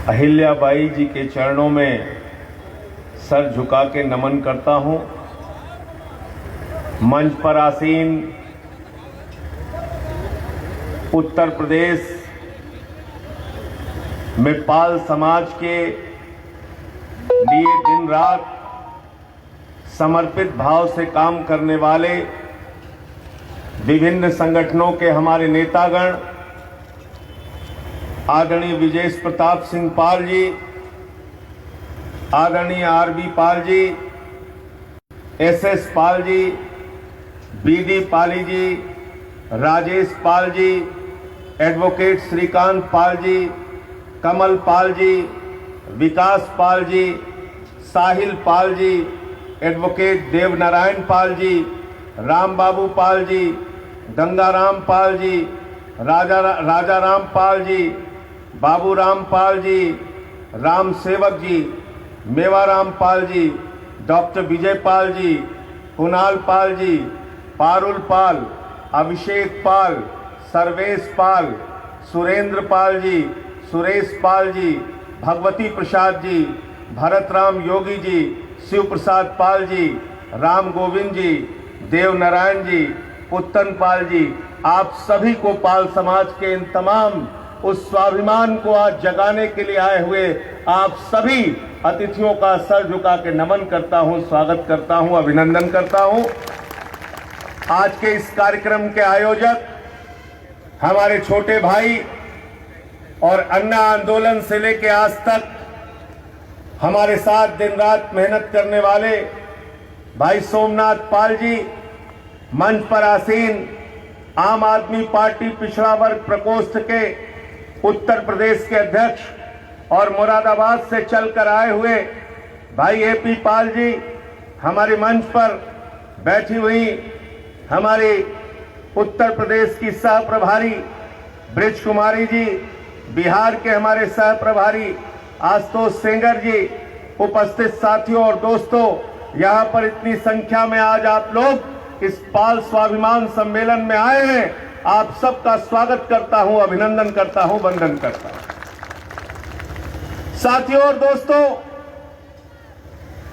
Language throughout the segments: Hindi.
अहिल्याबाई जी के चरणों में सर झुका के नमन करता हूं। मंच पर आसीन उत्तर प्रदेश में पाल समाज के लिए दिन रात समर्पित भाव से काम करने वाले विभिन्न संगठनों के हमारे नेतागण, आदरणीय विजेश प्रताप सिंह पाल जी, आदरणीय RB Pal ji, SS Pal ji, BD पाली जी, राजेश पाल जी, एडवोकेट श्रीकांत पाल जी, कमल पाल जी, विकास पाल जी, साहिल पाल जी, एडवोकेट देवनारायण पाल जी, राम बाबू पाल जी, गंगाराम पाल जी, राजा राम पाल जी, बाबू राम पाल जी, राम सेवक जी, मेवाराम पाल जी, डॉक्टर विजय पाल जी, कुणाल पाल जी, पारुल पाल, अभिषेक पाल, सर्वेश पाल, सुरेंद्र पाल जी, सुरेश पाल जी, भगवती प्रसाद जी, भरत राम योगी जी, शिव प्रसाद पाल जी, राम गोविंद जी, देव नारायण जी, उत्तन पाल जी, आप सभी को पाल समाज के इन तमाम उस स्वाभिमान को आज जगाने के लिए आए हुए आप सभी अतिथियों का सर झुका के नमन करता हूं, स्वागत करता हूं, अभिनंदन करता हूं। आज के इस कार्यक्रम के आयोजक हमारे छोटे भाई और अन्ना आंदोलन से लेकर आज तक हमारे साथ दिन रात मेहनत करने वाले भाई सोमनाथ पाल जी, मंच पर आसीन आम आदमी पार्टी पिछड़ा वर्ग प्रकोष्ठ के उत्तर प्रदेश के अध्यक्ष और मुरादाबाद से चलकर आए हुए भाई एपी पाल जी, हमारे मंच पर बैठी हुई हमारी उत्तर प्रदेश की सह प्रभारी ब्रिज कुमारी जी, बिहार के हमारे सह प्रभारी आशुतोष सेंगर जी, उपस्थित साथियों और दोस्तों, यहां पर इतनी संख्या में आज आप लोग इस पाल स्वाभिमान सम्मेलन में आए हैं, आप सबका स्वागत करता हूं, अभिनंदन करता हूं, वंदन करता हूं। साथियों और दोस्तों,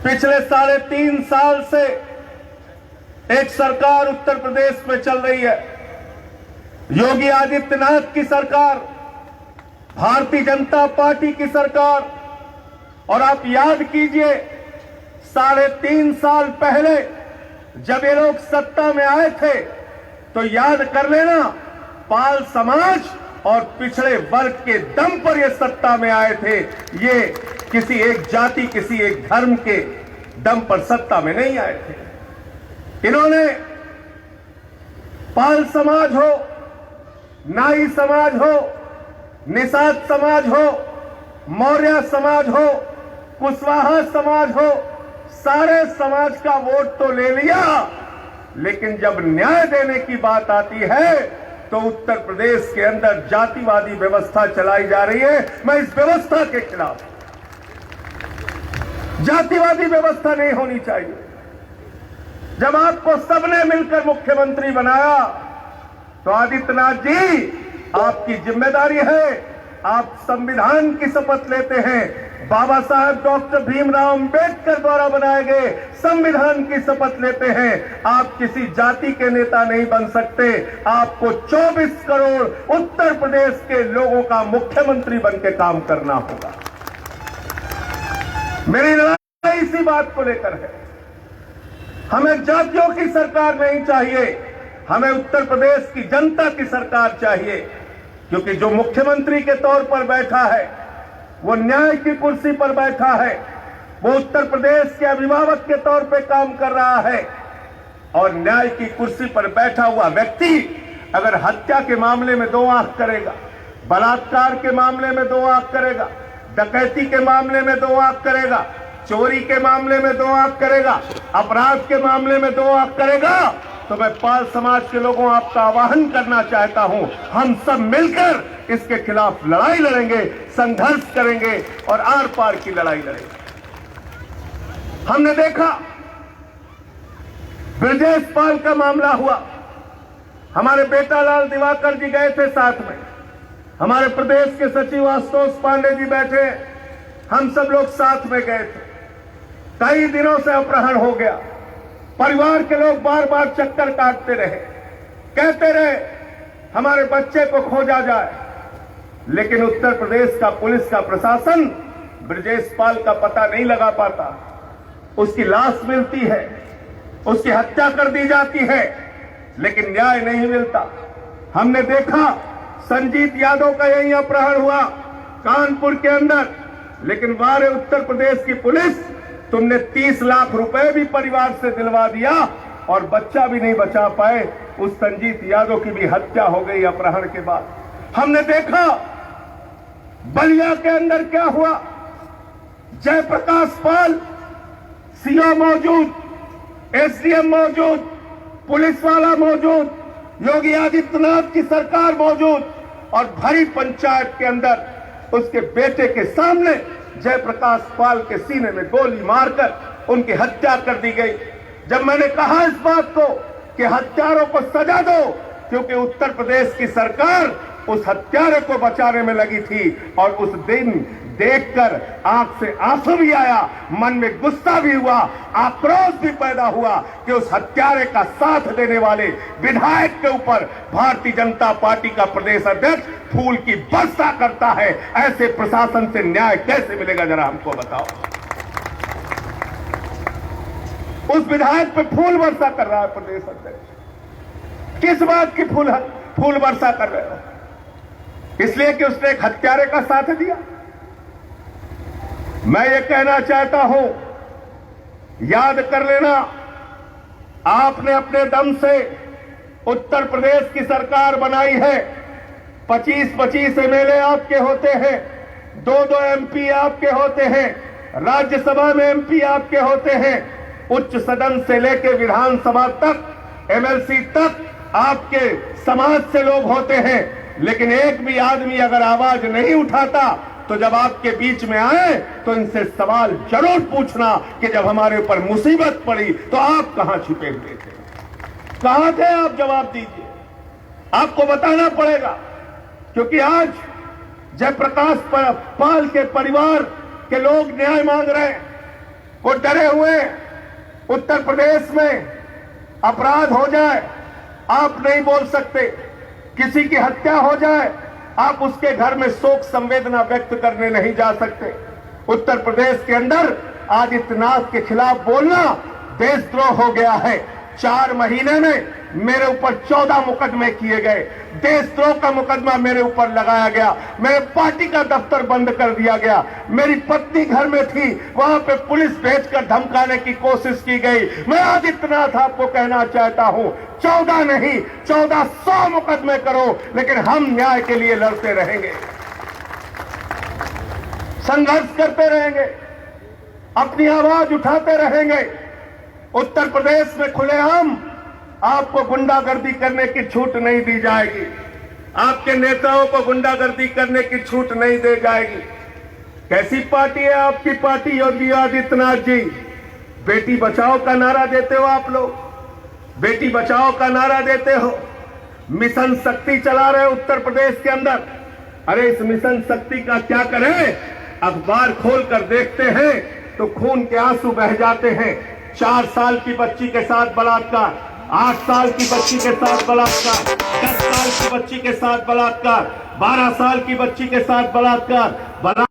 पिछले 3.5 साल से एक सरकार उत्तर प्रदेश में चल रही है, योगी आदित्यनाथ की सरकार, भारतीय जनता पार्टी की सरकार। और आप याद कीजिए 3.5 साल पहले जब ये लोग सत्ता में आए थे तो याद कर लेना, पाल समाज और पिछड़े वर्ग के दम पर ये सत्ता में आए थे। ये किसी एक जाति, किसी एक धर्म के दम पर सत्ता में नहीं आए थे। इन्होंने पाल समाज हो, नाई समाज हो, निषाद समाज हो, मौर्य समाज हो, कुशवाहा समाज हो, सारे समाज का वोट तो ले लिया, लेकिन जब न्याय देने की बात आती है तो उत्तर प्रदेश के अंदर जातिवादी व्यवस्था चलाई जा रही है। मैं इस व्यवस्था के खिलाफ, जातिवादी व्यवस्था नहीं होनी चाहिए। जब आपको सबने मिलकर मुख्यमंत्री बनाया तो आदित्यनाथ जी, आपकी जिम्मेदारी है, आप संविधान की शपथ लेते हैं, बाबा साहब डॉक्टर भीमराव अंबेडकर द्वारा बनाए गए संविधान की शपथ लेते हैं। आप किसी जाति के नेता नहीं बन सकते, आपको 24 करोड़ उत्तर प्रदेश के लोगों का मुख्यमंत्री बन के काम करना होगा। मेरी लड़ाई इसी बात को लेकर है। हमें जातियों की सरकार नहीं चाहिए, हमें उत्तर प्रदेश की जनता की सरकार चाहिए, क्योंकि जो मुख्यमंत्री के तौर पर बैठा है वो न्याय की कुर्सी पर बैठा है, वो उत्तर प्रदेश के अभिभावक के तौर पे काम कर रहा है। और न्याय की कुर्सी पर बैठा हुआ व्यक्ति अगर हत्या के मामले में 2 आंख करेगा, बलात्कार के मामले में 2 आंख करेगा, डकैती के मामले में 2 आंख करेगा, चोरी के मामले में 2 आंख करेगा, अपराध के मामले में 2 आंख करेगा, तो मैं पाल समाज के लोगों आपका आह्वान करना चाहता हूं, हम सब मिलकर इसके खिलाफ लड़ाई लड़ेंगे, संघर्ष करेंगे और आर पार की लड़ाई लड़ेंगे। हमने देखा ब्रजेश पाल का मामला हुआ, हमारे बेटा लाल दिवाकर जी गए थे साथ में, हमारे प्रदेश के सचिव आशुतोष पांडे जी बैठे, हम सब लोग साथ में गए थे। कई दिनों से अपहरण हो गया, परिवार के लोग बार बार चक्कर काटते रहे, कहते रहे हमारे बच्चे को खोजा जाए, लेकिन उत्तर प्रदेश का पुलिस का प्रशासन ब्रजेश पाल का पता नहीं लगा पाता। उसकी लाश मिलती है, उसकी हत्या कर दी जाती है, लेकिन न्याय नहीं मिलता। हमने देखा संजीत यादव का यही अपहरण हुआ कानपुर के अंदर, लेकिन वारे उत्तर प्रदेश की पुलिस, तुमने 30 लाख रुपए भी परिवार से दिलवा दिया और बच्चा भी नहीं बचा पाए। उस संजीत यादव की भी हत्या हो गई अपहरण के बाद। हमने देखा बलिया के अंदर क्या हुआ, जयप्रकाश पाल सीओ मौजूद, एसडीएम मौजूद, पुलिस वाला मौजूद, योगी आदित्यनाथ की सरकार मौजूद, और भरी पंचायत के अंदर उसके बेटे के सामने जयप्रकाश पाल के सीने में गोली मारकर उनकी हत्या कर दी गई। जब मैंने कहा इस बात को कि हत्यारों को सजा दो, क्योंकि उत्तर प्रदेश की सरकार उस हत्यारे को बचाने में लगी थी, और उस दिन देखकर आंख से आंसू भी आया, मन में गुस्सा भी हुआ, आक्रोश भी पैदा हुआ कि उस हत्यारे का साथ देने वाले विधायक के ऊपर भारतीय जनता पार्टी का प्रदेश अध्यक्ष फूल की वर्षा करता है। ऐसे प्रशासन से न्याय कैसे मिलेगा, जरा हमको बताओ। उस विधायक पे फूल वर्षा कर रहा है प्रदेश अध्यक्ष। किस बात की फूल वर्षा कर रहे हो? इसलिए कि उसने एक हत्यारे का साथ दिया। मैं ये कहना चाहता हूं, याद कर लेना, आपने अपने दम से उत्तर प्रदेश की सरकार बनाई है। 25-25 एमएलए आपके होते हैं, 2-2 एमपी आपके होते हैं, राज्यसभा में एमपी आपके होते हैं, उच्च सदन से लेकर विधानसभा तक, एमएलसी तक आपके समाज से लोग होते हैं। लेकिन एक भी आदमी अगर आवाज नहीं उठाता तो जब आपके बीच में आए तो इनसे सवाल जरूर पूछना कि जब हमारे ऊपर मुसीबत पड़ी तो आप कहां छिपे हुए थे, कहां थे आप? जवाब दीजिए। आपको बताना पड़ेगा, क्योंकि आज जयप्रकाश पाल के परिवार के लोग न्याय मांग रहे हैं। वो डरे हुए, उत्तर प्रदेश में अपराध हो जाए आप नहीं बोल सकते, किसी की हत्या हो जाए आप उसके घर में शोक संवेदना व्यक्त करने नहीं जा सकते। उत्तर प्रदेश के अंदर आदित्यनाथ के खिलाफ बोलना देशद्रोह हो गया है। 4 महीने में मेरे ऊपर 14 मुकदमे किए गए, देशद्रोह का मुकदमा मेरे ऊपर लगाया गया, मेरे पार्टी का दफ्तर बंद कर दिया गया, मेरी पत्नी घर में थी, वहां पे पुलिस भेजकर धमकाने की कोशिश की गई। मैं आदित्यनाथ आपको कहना चाहता हूं, 14 नहीं 1400 मुकदमे करो, लेकिन हम न्याय के लिए लड़ते रहेंगे, संघर्ष करते रहेंगे, अपनी आवाज उठाते रहेंगे। उत्तर प्रदेश में खुलेआम आपको गुंडागर्दी करने की छूट नहीं दी जाएगी, आपके नेताओं को गुंडागर्दी करने की छूट नहीं दी जाएगी। कैसी पार्टी है आपकी पार्टी योगी आदित्यनाथ जी? बेटी बचाओ का नारा देते हो आप लोग, बेटी बचाओ का नारा देते हो, मिशन शक्ति चला रहे हो उत्तर प्रदेश के अंदर। अरे इस मिशन शक्ति का क्या करें? अखबार खोलकर देखते हैं तो खून के आंसू बह जाते हैं। 4 साल की बच्ची के साथ बलात्कार, 8 साल की बच्ची के साथ बलात्कार, 10 साल की बच्ची के साथ बलात्कार, 12 साल की बच्ची के साथ बलात्कार,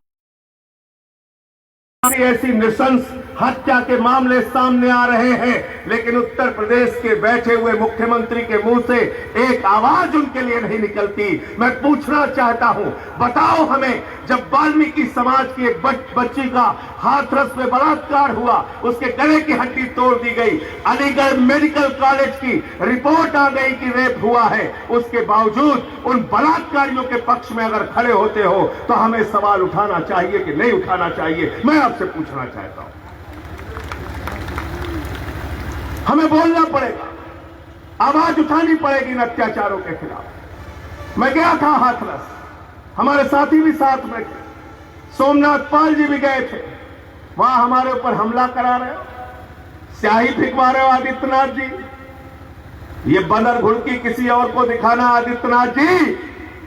ऐसी नृशंस हत्या के मामले सामने आ रहे हैं, लेकिन उत्तर प्रदेश के बैठे हुए मुख्यमंत्री के मुंह से एक आवाज उनके लिए नहीं निकलती। मैं पूछना चाहता हूं, बताओ हमें, जब वाल्मीकि समाज की एक बच्ची का हाथरस में बलात्कार हुआ, उसके गले की हड्डी तोड़ दी गई, अलीगढ़ मेडिकल कॉलेज की रिपोर्ट आ गई कि रेप हुआ है, उसके बावजूद उन बलात्कारियों के पक्ष में अगर खड़े होते हो तो हमें सवाल उठाना चाहिए कि नहीं उठाना चाहिए? मैं आपसे पूछना चाहता हूं। हमें बोलना पड़ेगा, आवाज उठानी पड़ेगी इन अत्याचारों के खिलाफ। मैं गया था हाथरस, हमारे साथी भी साथ में थे, सोमनाथ पाल जी भी गए थे, वहां हमारे ऊपर हमला करा रहे हो, स्याही फिकवा रहे हो आदित्यनाथ जी। ये बदर घुड़की किसी और को दिखाना आदित्यनाथ जी,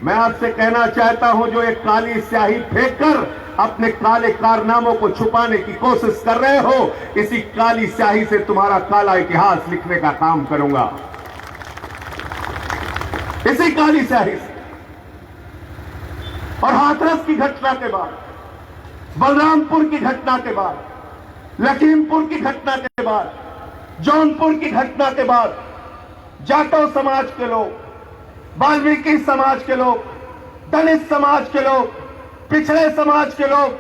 मैं आपसे कहना चाहता हूं, जो एक काली स्याही फेंककर अपने काले कारनामों को छुपाने की कोशिश कर रहे हो, इसी काली स्याही से तुम्हारा काला इतिहास लिखने का काम करूंगा, इसी काली स्याही से। और हाथरस की घटना के बाद, बलरामपुर की घटना के बाद, लखीमपुर की घटना के बाद, जौनपुर की घटना के बाद जाटव समाज के लोग, वाल्मीकि समाज के लोग, दलित समाज के लोग, पिछड़े समाज के लोग,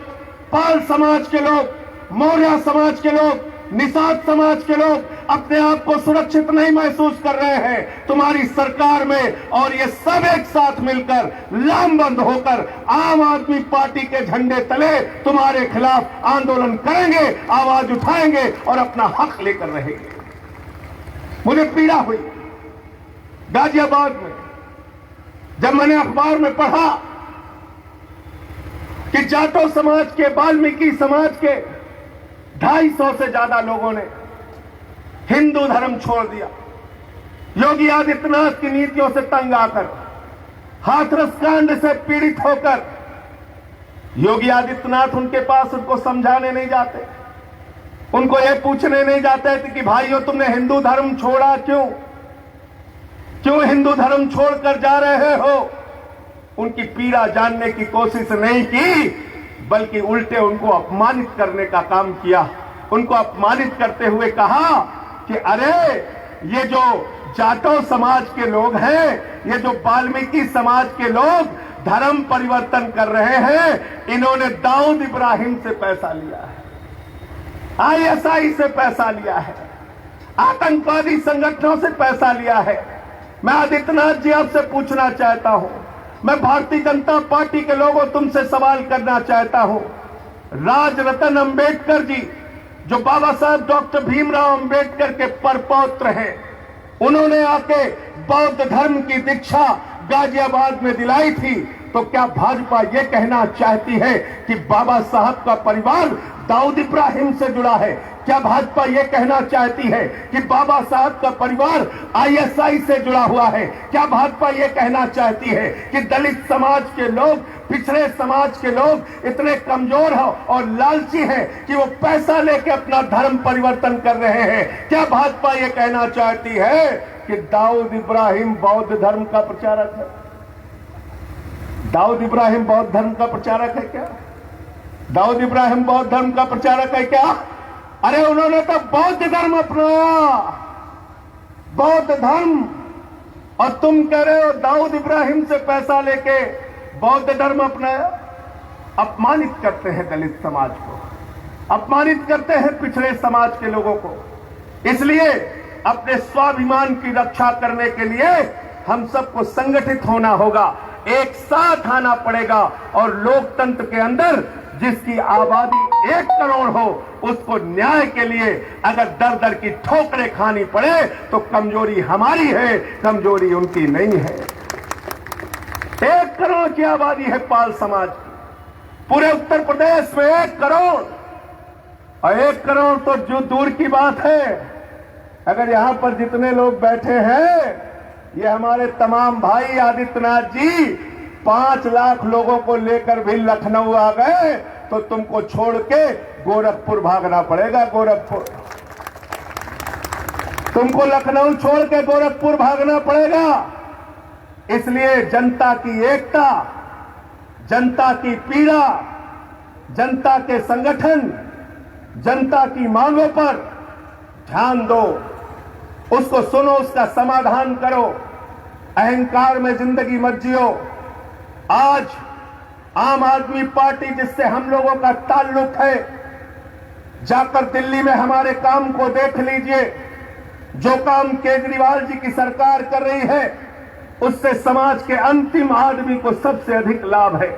पाल समाज के लोग, मौर्य समाज के लोग, निषाद समाज के लोग अपने आप को सुरक्षित नहीं महसूस कर रहे हैं तुम्हारी सरकार में। और ये सब एक साथ मिलकर लामबंद होकर आम आदमी पार्टी के झंडे तले तुम्हारे खिलाफ आंदोलन करेंगे, आवाज उठाएंगे और अपना हक लेकर रहेंगे। मुझे पीड़ा हुई गाजियाबाद में जब मैंने अखबार में पढ़ा कि जाटव समाज के, वाल्मीकि समाज के 250 से ज्यादा लोगों ने हिंदू धर्म छोड़ दिया। योगी आदित्यनाथ की नीतियों से तंग आकर, हाथरस कांड से पीड़ित होकर, योगी आदित्यनाथ उनके पास उनको समझाने नहीं जाते, उनको यह पूछने नहीं जाते थे कि भाइयों तुमने हिंदू धर्म छोड़ा क्यों, क्यों हिंदू धर्म छोड़कर जा रहे हो। उनकी पीड़ा जानने की कोशिश नहीं की, बल्कि उल्टे उनको अपमानित करने का काम किया। उनको अपमानित करते हुए कहा कि अरे ये जो जाटव समाज के लोग हैं, ये जो वाल्मीकि समाज के लोग धर्म परिवर्तन कर रहे हैं, इन्होंने दाऊद इब्राहिम से पैसा लिया है, आईएसआई से पैसा लिया है, आतंकवादी संगठनों से पैसा लिया है। मैं आदित्यनाथ जी आपसे पूछना चाहता हूं, मैं भारतीय जनता पार्टी के लोगों तुमसे सवाल करना चाहता हूं। राजरत्न अंबेडकर जी, जो बाबा साहब डॉक्टर भीमराव अंबेडकर के परपौत्र हैं, उन्होंने आके बौद्ध धर्म की दीक्षा गाजियाबाद में दिलाई थी। तो क्या भाजपा ये कहना चाहती है कि बाबा साहब का परिवार दाऊद इब्राहिम से जुड़ा है? क्या भाजपा ये कहना चाहती है कि बाबा साहब का परिवार आईएसआई से जुड़ा हुआ है? क्या भाजपा ये कहना चाहती है कि दलित समाज के लोग, पिछड़े समाज के लोग इतने कमजोर हैं और लालची हैं कि वो पैसा लेके अपना धर्म परिवर्तन कर रहे हैं? क्या भाजपा ये कहना चाहती है कि दाऊद इब्राहिम बौद्ध धर्म का प्रचारक है? दाऊद इब्राहिम बौद्ध धर्म का प्रचारक है क्या? दाऊद इब्राहिम बौद्ध धर्म का प्रचारक है क्या? अरे उन्होंने तो बौद्ध धर्म अपनाया, बौद्ध धर्म। और तुम कह रहे हो दाऊद इब्राहिम से पैसा लेके बौद्ध धर्म अपनाया। अपमानित करते हैं दलित समाज को, अपमानित करते हैं पिछड़े समाज के लोगों को। इसलिए अपने स्वाभिमान की रक्षा करने के लिए हम सबको संगठित होना होगा, एक साथ आना पड़ेगा। और लोकतंत्र के अंदर जिसकी आबादी 1 करोड़ हो, उसको न्याय के लिए अगर दर दर की ठोकरें खानी पड़े तो कमजोरी हमारी है, कमजोरी उनकी नहीं है। 1 करोड़ की आबादी है पाल समाज की, पूरे उत्तर प्रदेश में 1 करोड़। और 1 करोड़ तो जो दूर की बात है, अगर यहां पर जितने लोग बैठे हैं, ये हमारे तमाम भाई आदित्यनाथ जी 5 लाख लोगों को लेकर भी लखनऊ आ गए तो तुमको छोड़ के गोरखपुर भागना पड़ेगा। गोरखपुर, तुमको लखनऊ छोड़ के गोरखपुर भागना पड़ेगा। इसलिए जनता की एकता, जनता की पीड़ा, जनता के संगठन, जनता की मांगों पर ध्यान दो, उसको सुनो, उसका समाधान करो। अहंकार में जिंदगी मत जियो। आज आम आदमी पार्टी जिससे हम लोगों का ताल्लुक है, जाकर दिल्ली में हमारे काम को देख लीजिए। जो काम केजरीवाल जी की सरकार कर रही है, उससे समाज के अंतिम आदमी को सबसे अधिक लाभ है।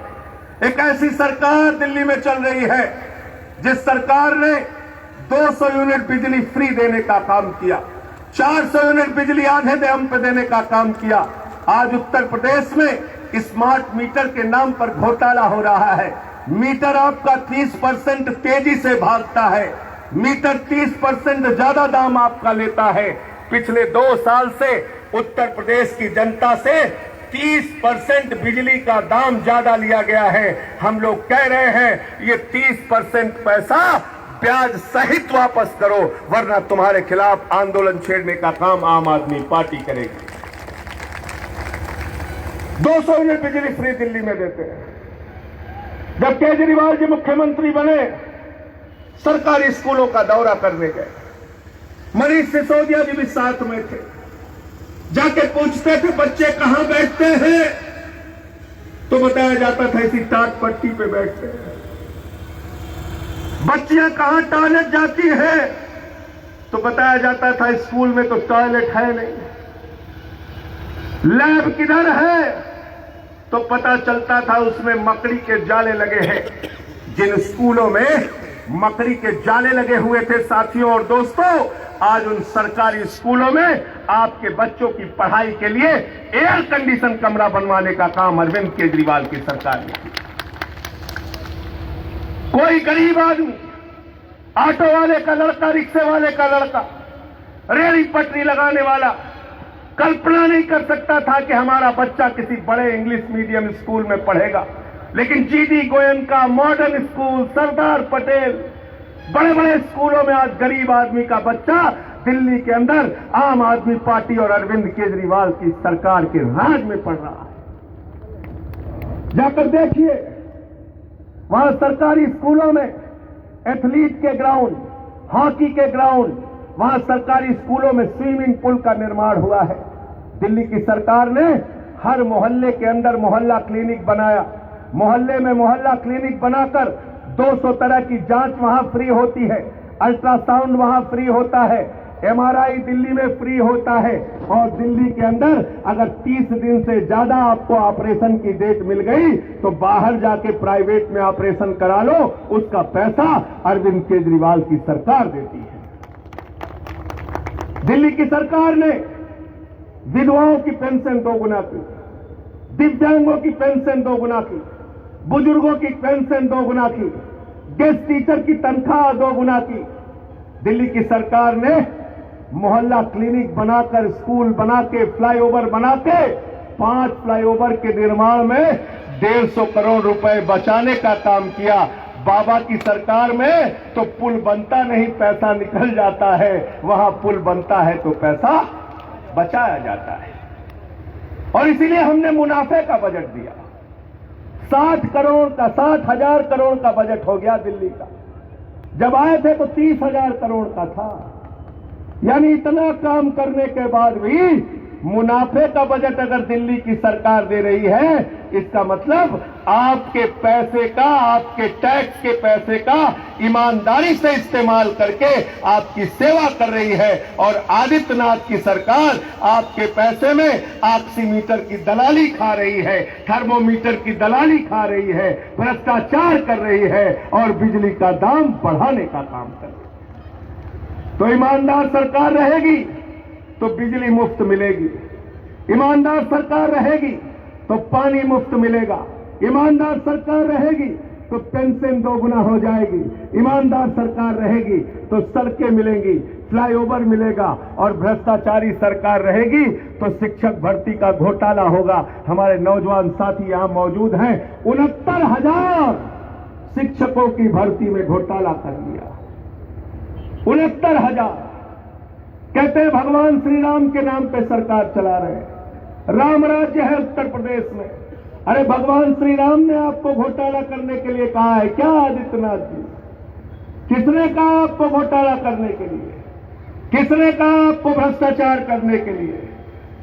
एक ऐसी सरकार दिल्ली में चल रही है जिस सरकार ने 200 यूनिट बिजली फ्री देने का काम किया, 400 यूनिट बिजली आधे दाम पे देने का काम किया। आज उत्तर प्रदेश में स्मार्ट मीटर के नाम पर घोटाला हो रहा है। मीटर आपका 30% तेजी से भागता है, मीटर 30% ज्यादा दाम आपका लेता है। पिछले 2 साल से उत्तर प्रदेश की जनता से 30% बिजली का दाम ज्यादा लिया गया है। हम लोग कह रहे हैं ये 30% पैसा ब्याज सहित वापस करो, वरना तुम्हारे खिलाफ आंदोलन छेड़ने का काम आम आदमी पार्टी करेगी। 200 यूनिट बिजली फ्री दिल्ली में देते हैं। जब केजरीवाल जी मुख्यमंत्री बने, सरकारी स्कूलों का दौरा करने गए। मनीष सिसोदिया जी भी साथ में थे। जाके पूछते थे बच्चे कहां बैठते हैं, तो बताया जाता था इसी टाट पट्टी पे बैठते हैं। बच्चियां कहां टॉयलेट जाती हैं, तो बताया जाता था स्कूल में तो टॉयलेट है नहीं। लैब किधर है, तो पता चलता था उसमें मकड़ी के जाले लगे हैं। जिन स्कूलों में मकड़ी के जाले लगे हुए थे साथियों और दोस्तों, आज उन सरकारी स्कूलों में आपके बच्चों की पढ़ाई के लिए एयर कंडीशन कमरा बनवाने का काम अरविंद केजरीवाल की सरकार ने किया। कोई गरीब आदमी, ऑटो वाले का लड़का, रिक्शे वाले का लड़का, रेहड़ी पटरी लगाने वाला कल्पना नहीं कर सकता था कि हमारा बच्चा किसी बड़े इंग्लिश मीडियम स्कूल में पढ़ेगा। लेकिन GD Goenka modern school, Sardar Patel, बड़े बड़े स्कूलों में आज गरीब आदमी का बच्चा दिल्ली के अंदर आम आदमी पार्टी और अरविंद केजरीवाल की सरकार के राज में पढ़ रहा है। जाकर देखिए, वहां सरकारी स्कूलों में एथलीट के ग्राउंड, हॉकी के ग्राउंड, वहां सरकारी स्कूलों में स्विमिंग पूल का निर्माण हुआ है। दिल्ली की सरकार ने हर मोहल्ले के अंदर मोहल्ला क्लिनिक बनाया। मोहल्ले में मोहल्ला क्लिनिक बनाकर 200 तरह की जांच वहां फ्री होती है। अल्ट्रासाउंड वहां फ्री होता है। एमआरआई दिल्ली में फ्री होता है। और दिल्ली के अंदर अगर 30 दिन से ज्यादा आपको ऑपरेशन की डेट मिल गई तो बाहर जाके प्राइवेट में ऑपरेशन करा लो, उसका पैसा अरविंद केजरीवाल की सरकार देती है। दिल्ली की सरकार ने विधवाओं की पेंशन 2 गुना की, दिव्यांगों की पेंशन 2 गुना की, बुजुर्गों की पेंशन 2 गुना की, गेस्ट टीचर की तनख्वाह 2 गुना की। दिल्ली की सरकार ने मोहल्ला क्लिनिक बनाकर, स्कूल बना के, फ्लाईओवर बना के, 5 फ्लाईओवर के निर्माण में 150 करोड़ रुपए बचाने का काम किया। बाबा की सरकार में तो पुल बनता नहीं, पैसा निकल जाता है। वहां पुल बनता है तो पैसा बचाया जाता है। और इसीलिए हमने मुनाफे का बजट दिया। 60,000 करोड़ का बजट हो गया दिल्ली का। जब आए थे तो 30,000 करोड़ का था। यानी इतना काम करने के बाद भी मुनाफे का बजट अगर दिल्ली की सरकार दे रही है, इसका मतलब आपके पैसे का, आपके टैक्स के पैसे का ईमानदारी से इस्तेमाल करके आपकी सेवा कर रही है। और आदित्यनाथ की सरकार आपके पैसे में ऑक्सीमीटर की दलाली खा रही है, थर्मोमीटर की दलाली खा रही है, भ्रष्टाचार कर रही है और बिजली का दाम बढ़ाने का काम कर रही है। तो ईमानदार सरकार रहेगी तो बिजली मुफ्त मिलेगी। ईमानदार सरकार रहेगी तो पानी मुफ्त मिलेगा। ईमानदार सरकार रहेगी तो पेंशन 2 गुना हो जाएगी। ईमानदार सरकार रहेगी तो सड़कें मिलेंगी, फ्लाईओवर मिलेगा। और भ्रष्टाचारी सरकार रहेगी तो शिक्षक भर्ती का घोटाला होगा। हमारे नौजवान साथी यहां मौजूद हैं। 69,000 शिक्षकों की भर्ती में घोटाला कर लिया। 69,000। कहते हैं भगवान श्री राम के नाम पे सरकार चला रहे हैं। राम राज्य है उत्तर प्रदेश में। अरे भगवान श्री राम ने आपको घोटाला करने के लिए कहा है क्या आदित्यनाथ जी? किसने कहा आपको घोटाला करने के लिए? किसने कहा आपको भ्रष्टाचार करने के लिए?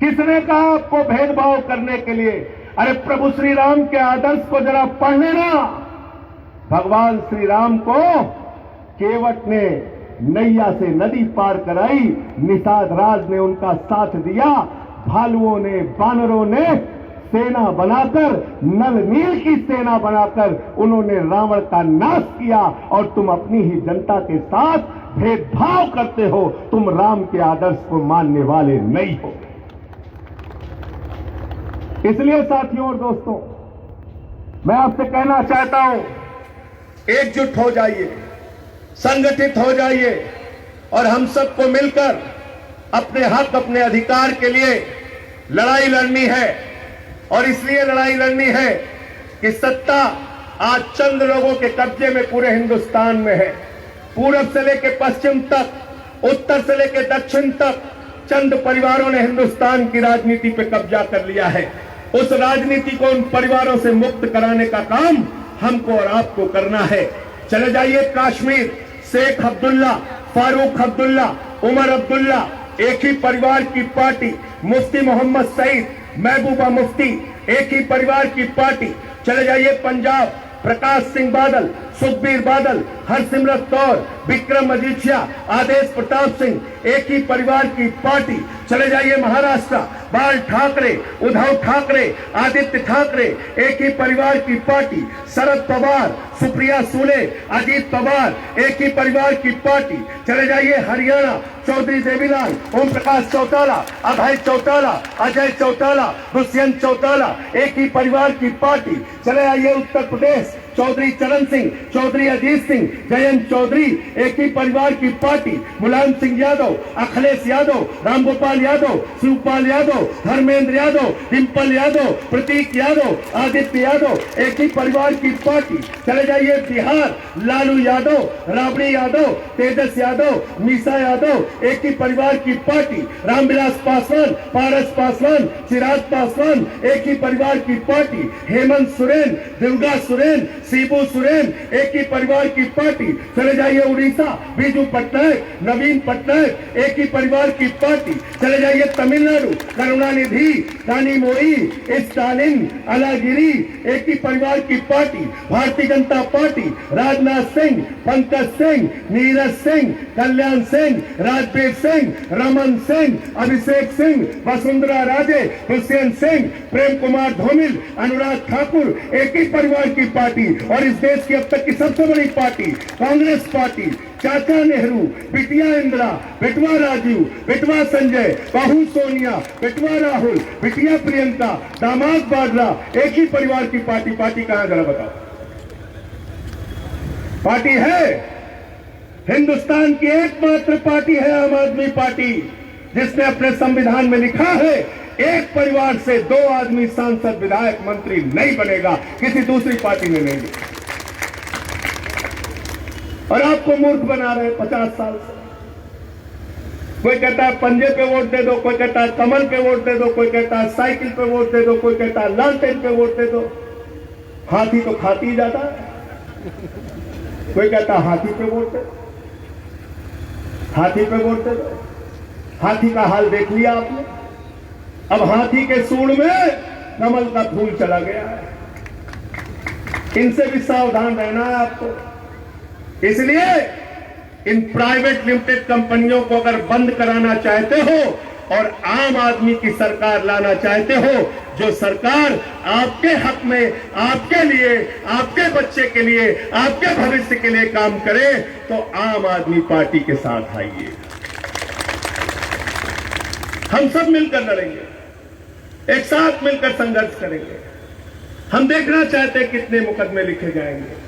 किसने कहा आपको भेदभाव करने के लिए? अरे प्रभु श्री राम के आदर्श को जरा पढ़ लेना। भगवान श्री राम को केवट ने नैया से नदी पार कराई, निषाद राज ने उनका साथ दिया, भालुओं ने, बानरों ने सेना बनाकर, नल नील की सेना बनाकर उन्होंने रावण का नाश किया। और तुम अपनी ही जनता के साथ भेदभाव करते हो, तुम राम के आदर्श को मानने वाले नहीं हो। इसलिए साथियों और दोस्तों, मैं आपसे कहना चाहता हूं, एकजुट हो जाइए, संगठित हो जाइए और हम सबको मिलकर अपने हक, अपने अधिकार के लिए लड़ाई लड़नी है। और इसलिए लड़ाई लड़नी है कि सत्ता आज चंद लोगों के कब्जे में पूरे हिंदुस्तान में है। पूरब से लेकर पश्चिम तक, उत्तर से लेकर दक्षिण तक चंद परिवारों ने हिंदुस्तान की राजनीति पे कब्जा कर लिया है। उस राजनीति को उन परिवारों से मुक्त कराने का काम हमको और आपको करना है। चले जाइए कश्मीर, शेख अब्दुल्ला, फारूक अब्दुल्ला, उमर अब्दुल्ला, एक ही परिवार की पार्टी, मुफ्ती मोहम्मद सईद, महबूबा मुफ्ती, एक ही परिवार की पार्टी। चले जाइए पंजाब, प्रकाश सिंह बादल, सुखबीर बादल, हरसिमरत कौर, विक्रम मजीठिया, आदेश प्रताप सिंह, एक ही परिवार की पार्टी। चले जाइए महाराष्ट्र, बाल ठाकरे, उद्धव ठाकरे, आदित्य ठाकरे, एक ही परिवार की पार्टी। शरद पवार, सुप्रिया सुले, अजीत पवार, एक ही परिवार की पार्टी। चले जाइए हरियाणा, चौधरी देवीलाल, ओम प्रकाश चौटाला, अभय चौटाला, अजय चौटाला, दुष्यंत चौटाला, एक ही परिवार की पार्टी। चले आइए उत्तर प्रदेश, चौधरी चरण सिंह, चौधरी अजीत सिंह, जयंत चौधरी, एक ही परिवार की पार्टी। मुलायम सिंह यादव, अखिलेश यादव, रामगोपाल यादव, शिवपाल यादव, धर्मेंद्र यादव, डिम्पल यादव, प्रतीक यादव, आदित्य यादव, एक ही परिवार की पार्टी। चले जाइए बिहार, लालू यादव, राबड़ी यादव, तेजस यादव, मीसा यादव, एक ही परिवार की पार्टी। रामविलास पासवान, पारस पासवान, चिराग पासवान, एक ही परिवार की पार्टी। हेमंत सोरेन, दुर्गा सोरेन, शिबू सोरेन, एक ही परिवार की पार्टी। चले जाइए उड़ीसा, बीजू पटनायक, नवीन पटनायक, एक ही परिवार की पार्टी। चले जाइए तमिलनाडु, करुणानिधि, कानीमोई, स्टालिन, अलागिरी, एक ही परिवार की पार्टी। भारतीय जनता पार्टी, राजनाथ सिंह, पंकज सिंह, नीरज सिंह, कल्याण सिंह, राजवीर सिंह, रमन सिंह, अभिषेक सिंह, वसुंधरा राजे, दुष्यंत सिंह, प्रेम कुमार धूमिल, अनुराग ठाकुर, एक ही परिवार की पार्टी। और इस देश की अब तक की सबसे बड़ी पार्टी कांग्रेस पार्टी, चाचा नेहरू, बिटिया इंदिरा, बेटवा राजीव, बेटवा संजय, बहू सोनिया, बेटवा राहुल, बिटिया प्रियंका, दामाद बादला, एक ही परिवार की पार्टी। पार्टी कहां, जरा बताओ। पार्टी है, हिंदुस्तान की एकमात्र पार्टी है आम आदमी पार्टी, जिसने अपने संविधान में लिखा है एक परिवार से 2 आदमी सांसद, विधायक, मंत्री नहीं बनेगा, किसी दूसरी पार्टी ने नहीं लिखा। और आपको मूर्ख बना रहे 50 साल से। कोई कहता है पंजे पे वोट दे दो, कोई कहता है कमल पे वोट दे दो, कोई कहता है साइकिल पे वोट दे दो, कोई कहता है लालटेन पे वोट दे दो। हाथी तो खाती ही जाता है। कोई कहता है हाथी पे वोट दे दो, हाथी पे वोट दे दो। हाथी का हाल देख लिया आपने। अब हाथी के सूंड में कमल का फूल चला गया है। इनसे भी सावधान रहना है आपको। इसलिए इन प्राइवेट लिमिटेड कंपनियों को अगर बंद कराना चाहते हो और आम आदमी की सरकार लाना चाहते हो, जो सरकार आपके हक में, आपके लिए, आपके बच्चे के लिए, आपके भविष्य के लिए काम करे, तो आम आदमी पार्टी के साथ आइए। हम सब मिलकर लड़ेंगे, एक साथ मिलकर संघर्ष करेंगे। हम देखना चाहते हैं कितने मुकदमे लिखे जाएंगे,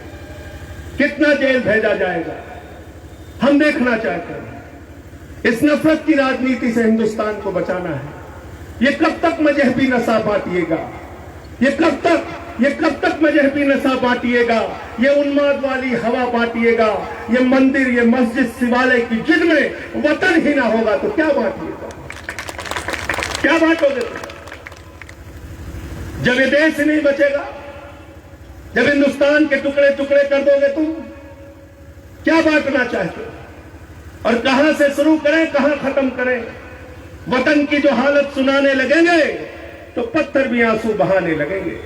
कितना जेल भेजा जाएगा। हम देखना चाहते हैं। इस नफरत की राजनीति से हिंदुस्तान को बचाना है। ये कब तक मजहबी नशा बांटिएगा? ये कब तक मजहबी नशा बांटिएगा? ये उन्माद वाली हवा बांटिएगा? ये मंदिर, ये मस्जिद, शिवालय की जिनमें वतन ही ना होगा तो क्या बांटिएगा? क्या बांटोगे? जब ये देश नहीं बचेगा, जब हिंदुस्तान के टुकड़े टुकड़े कर दोगे तुम, क्या बांटना चाहते हो? और कहां से शुरू करें, कहां खत्म करें? वतन की जो हालत सुनाने लगेंगे तो पत्थर भी आंसू बहाने लगेंगे।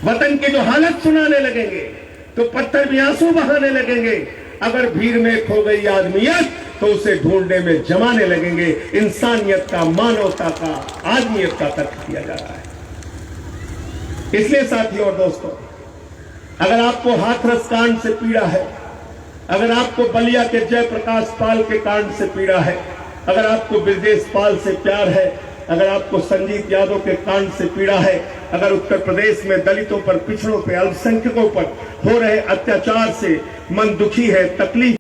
वतन की जो हालत सुनाने लगेंगे तो पत्थर भी आंसू बहाने लगेंगे। अगर भीड़ में खो गई आदमियत तो उसे ढूंढने में जमाने लगेंगे। इंसानियत का, मानवता का, आदमियत का तर्क किया जा रहा है। इसलिए साथियों और दोस्तों, अगर आपको हाथरस कांड से पीड़ा है, अगर आपको बलिया के जयप्रकाश पाल के कांड से पीड़ा है, अगर आपको ब्रजेश पाल से प्यार है, अगर आपको संजीत यादव के कांड से पीड़ा है, अगर उत्तर प्रदेश में दलितों पर, पिछड़ों पर, अल्पसंख्यकों पर हो रहे अत्याचार से मन दुखी है, तकलीफ